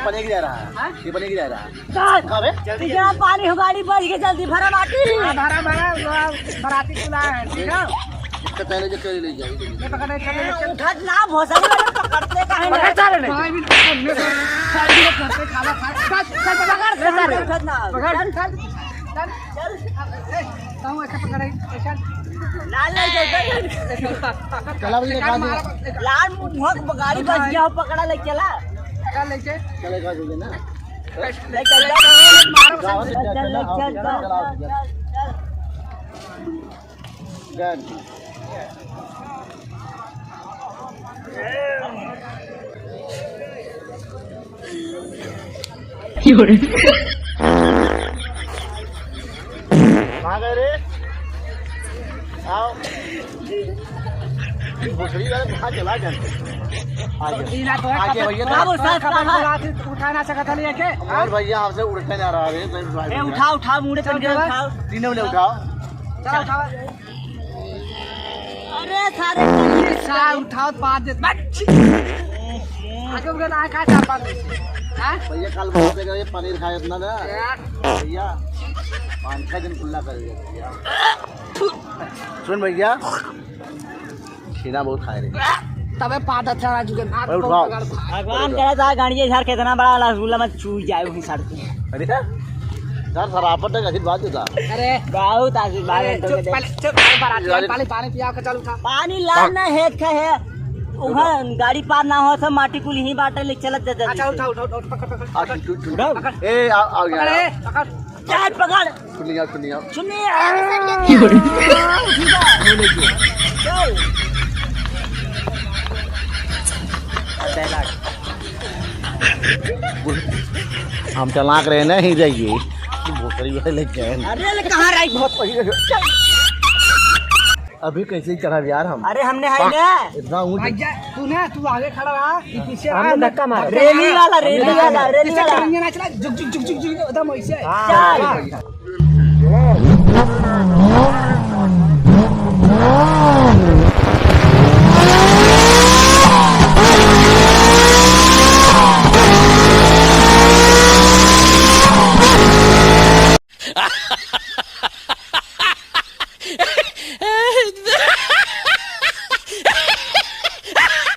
पानी जा रहा है, ये पानी जा रहा है। जल्दी पानी हो गाड़ी बच के जल्दी भरा बाटी भरा बराती खुला है, ठीक है। इससे पहले जो चले ले जाएगी उठा ना भोसड़ी वाले पकड़ते काहे ना पकड़ चले नहीं साइड में करते खाना खा चल पकड़ ना पकड़ चल ताऊ ऐसा पकड़ ऐसा लाल ले जाए चला भी निकाल दे लाल मुंह गाड़ी बच गया पकड़ा ले चला चल लेके चलेगा जो ना ले चल मारो चल कहाँ गए रे? आओ भोसड़ी वाले कहाँ चला गया? नीला तो है आगे भैया बाबू साहब उठा ना सकता नहीं है के और भैया हमसे उड़ते जा रहा है ए उठा मुड़े चल गया उठाओ तीनों ले उठाओ चल उठाओ अरे सारे उठाओ पाँच दे आगे उधर ना खा चार पाँच हां भैया कल बोलते गए पनीर खाए इतना ना भैया 5-6 दिन खुला करेगा भैया सुन भैया छीना बहुत खाए रे तबे पाँच अच्छा आ चुके भगवान करे था गाड़ी झाड़ कितना बड़ा रसगुल्ला में चू जाए वही सड़क अरे सर सरापत तक अच्छी बात होता अरे बहुत आशीर्वाद है चुप पानी पिया के चल उठा पानी लाना है है वहाँ गाड़ी पार ना हो तो माटी कुल ही बाटे ले चलत जा अच्छा उठा पकड़ ए आओ यार पकड़ चाय पकड़ सुनिए सुनिए हम चलाक रहे ना ही जाइए भोसड़ी वाले लेके आए अरे कहाँ रही बहुत अभी कैसे ही चढ़ा यार हम अरे हमने है ना इतना ऊंच तू आगे खड़ा रहा पीछे हमने धक्का मारा रेली वाला ना चला जुग एकदम ऐसे चल